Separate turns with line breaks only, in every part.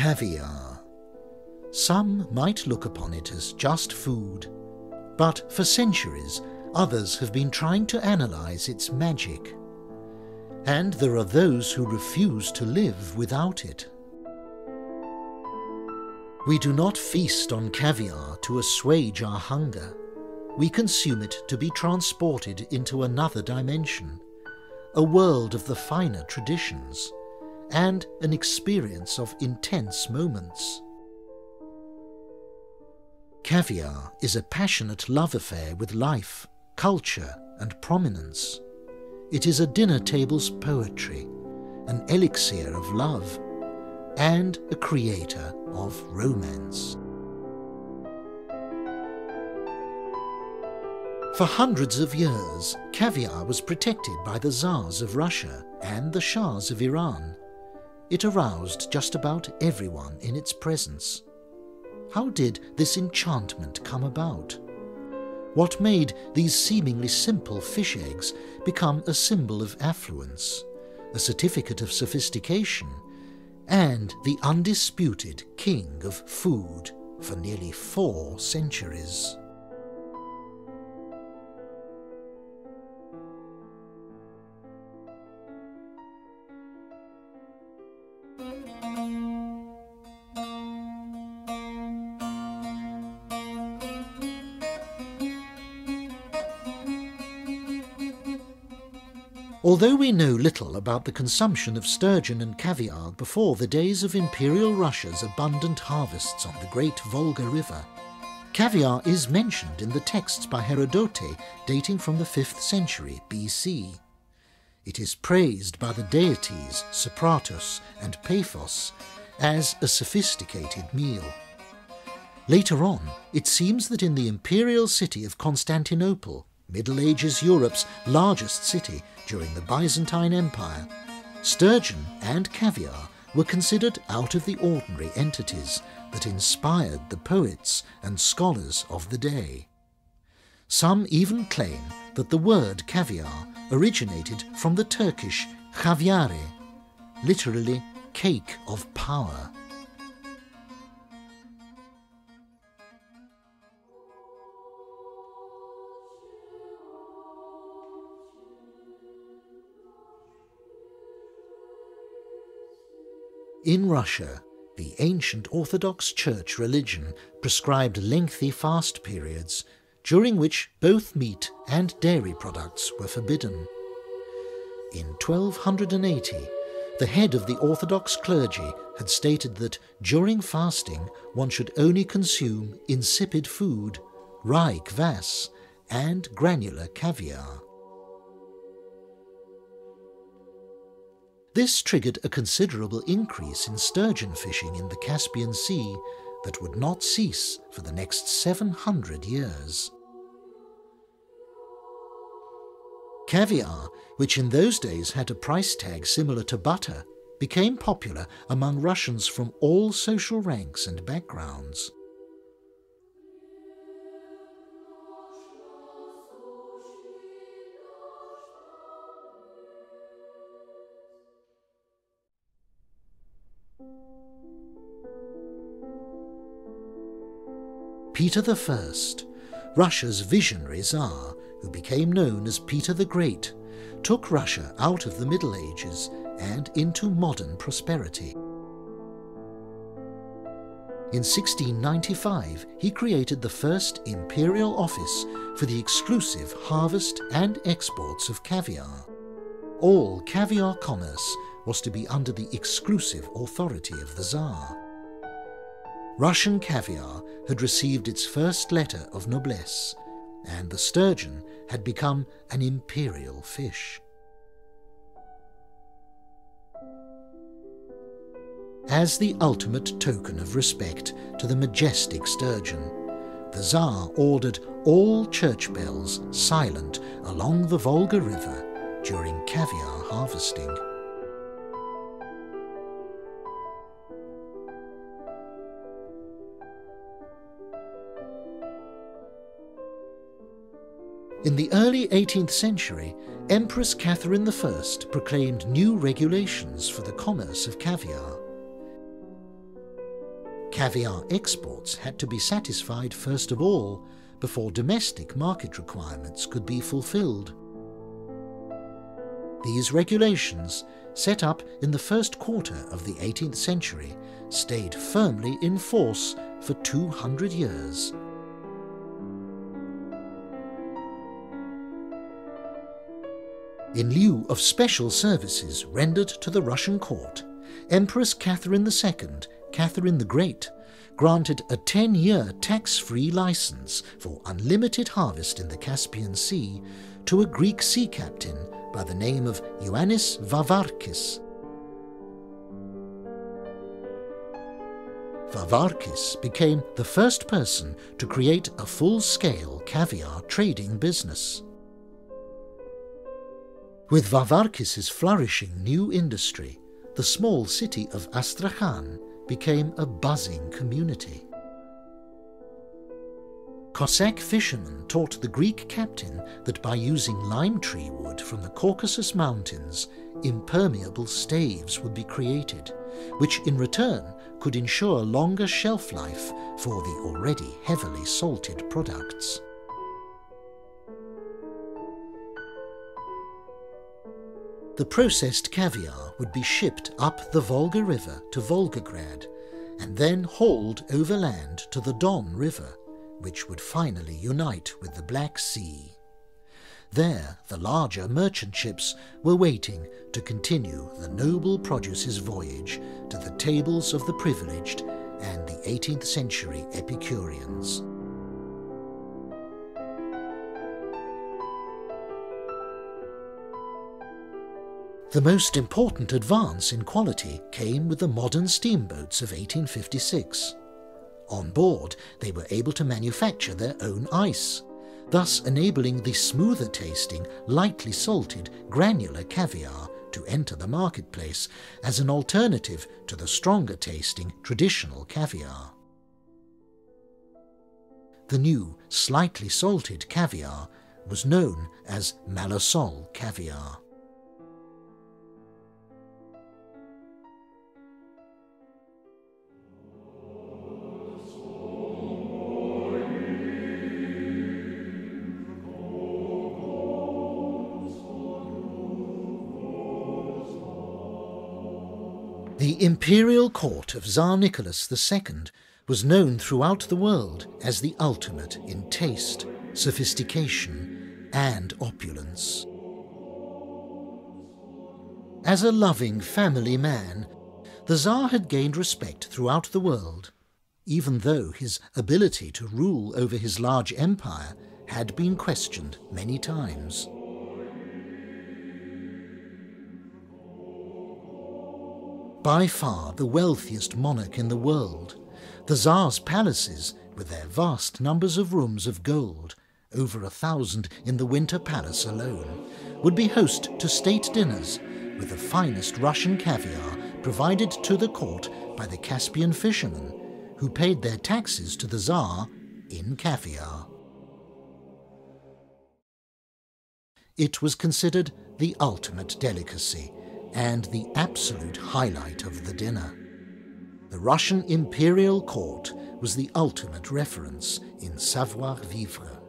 Caviar. Some might look upon it as just food, but for centuries others have been trying to analyse its magic. And there are those who refuse to live without it. We do not feast on caviar to assuage our hunger. We consume it to be transported into another dimension, a world of the finer traditions, and an experience of intense moments. Caviar is a passionate love affair with life, culture, and prominence. It is a dinner table's poetry, an elixir of love, and a creator of romance. For hundreds of years, caviar was protected by the Tsars of Russia and the Shahs of Iran. It aroused just about everyone in its presence. How did this enchantment come about? What made these seemingly simple fish eggs become a symbol of affluence, a certificate of sophistication, and the undisputed king of food for nearly 4 centuries? Although we know little about the consumption of sturgeon and caviar before the days of Imperial Russia's abundant harvests on the great Volga River, caviar is mentioned in the texts by Herodote dating from the 5th century BC. It is praised by the deities Sopratus and Paphos as a sophisticated meal. Later on, it seems that in the imperial city of Constantinople, Middle Ages Europe's largest city during the Byzantine Empire, sturgeon and caviar were considered out of the ordinary entities that inspired the poets and scholars of the day. Some even claim that the word caviar originated from the Turkish havyare, literally cake of power. In Russia, the ancient Orthodox Church religion prescribed lengthy fast periods, during which both meat and dairy products were forbidden. In 1280, the head of the Orthodox clergy had stated that during fasting one should only consume insipid food, rye kvass, and granular caviar. This triggered a considerable increase in sturgeon fishing in the Caspian Sea that would not cease for the next 700 years. Caviar, which in those days had a price tag similar to butter, became popular among Russians from all social ranks and backgrounds. Peter I, Russia's visionary Tsar, who became known as Peter the Great, took Russia out of the Middle Ages and into modern prosperity. In 1695, he created the first imperial office for the exclusive harvest and exports of caviar. All caviar commerce was to be under the exclusive authority of the Tsar. Russian caviar had received its first letter of noblesse, and the sturgeon had become an imperial fish. As the ultimate token of respect to the majestic sturgeon, the Tsar ordered all church bells silent along the Volga River during caviar harvesting. In the early 18th century, Empress Catherine I proclaimed new regulations for the commerce of caviar. Caviar exports had to be satisfied first of all, before domestic market requirements could be fulfilled. These regulations, set up in the first quarter of the 18th century, stayed firmly in force for 200 years. In lieu of special services rendered to the Russian court, Empress Catherine II, Catherine the Great, granted a 10-year tax-free license for unlimited harvest in the Caspian Sea to a Greek sea captain by the name of Ioannis Vavarkis. Vavarkis became the first person to create a full-scale caviar trading business. With Vavarkis's flourishing new industry, the small city of Astrakhan became a buzzing community. Cossack fishermen taught the Greek captain that by using lime tree wood from the Caucasus Mountains, impermeable staves would be created, which in return could ensure longer shelf life for the already heavily salted products. The processed caviar would be shipped up the Volga River to Volgograd and then hauled overland to the Don River, which would finally unite with the Black Sea. There, the larger merchant ships were waiting to continue the noble produce's voyage to the tables of the privileged and the 18th century Epicureans. The most important advance in quality came with the modern steamboats of 1856. On board, they were able to manufacture their own ice, thus enabling the smoother tasting, lightly salted, granular caviar to enter the marketplace as an alternative to the stronger tasting traditional caviar. The new, slightly salted caviar was known as Malasol caviar. The imperial court of Tsar Nicholas II was known throughout the world as the ultimate in taste, sophistication, and opulence. As a loving family man, the Tsar had gained respect throughout the world, even though his ability to rule over his large empire had been questioned many times. By far the wealthiest monarch in the world, the Tsar's palaces, with their vast numbers of rooms of gold, over 1,000 in the Winter Palace alone, would be host to state dinners with the finest Russian caviar provided to the court by the Caspian fishermen, who paid their taxes to the Tsar in caviar. It was considered the ultimate delicacy and the absolute highlight of the dinner. The Russian imperial court was the ultimate reference in savoir-vivre.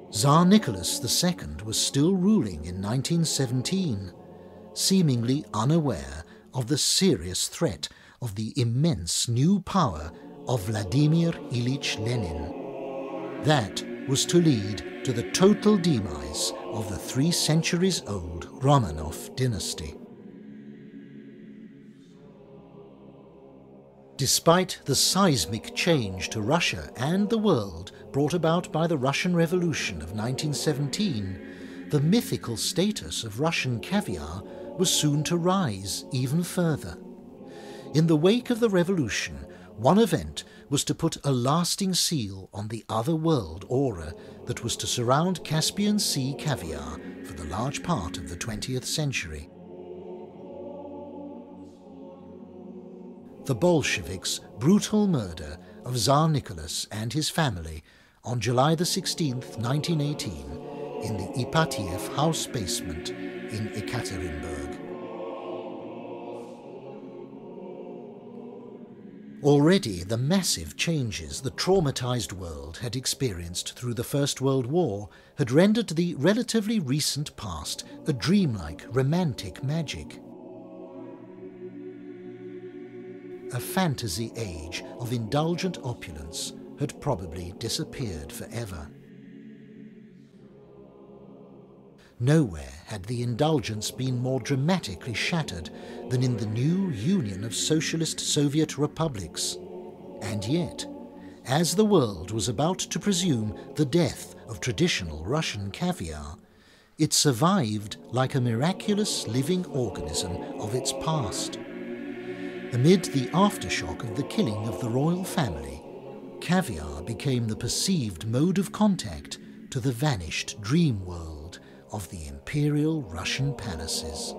Tsar Nicholas II was still ruling in 1917, seemingly unaware of the serious threat of the immense new power of Vladimir Ilyich Lenin. That was to lead to the total demise of the 3 centuries-old Romanov dynasty. Despite the seismic change to Russia and the world brought about by the Russian Revolution of 1917, the mythical status of Russian caviar was soon to rise even further. In the wake of the revolution, one event was to put a lasting seal on the other-world aura that was to surround Caspian Sea caviar for the large part of the 20th century. The Bolsheviks' brutal murder of Tsar Nicholas and his family on July the 16th, 1918, in the Ipatiev house basement in Ekaterinburg. Already the massive changes the traumatized world had experienced through the First World War had rendered the relatively recent past a dreamlike, romantic magic. A fantasy age of indulgent opulence had probably disappeared forever. Nowhere had the indulgence been more dramatically shattered than in the new Union of Socialist Soviet Republics. And yet, as the world was about to presume the death of traditional Russian caviar, it survived like a miraculous living organism of its past. Amid the aftershock of the killing of the royal family, caviar became the perceived mode of contact to the vanished dream world of the imperial Russian palaces.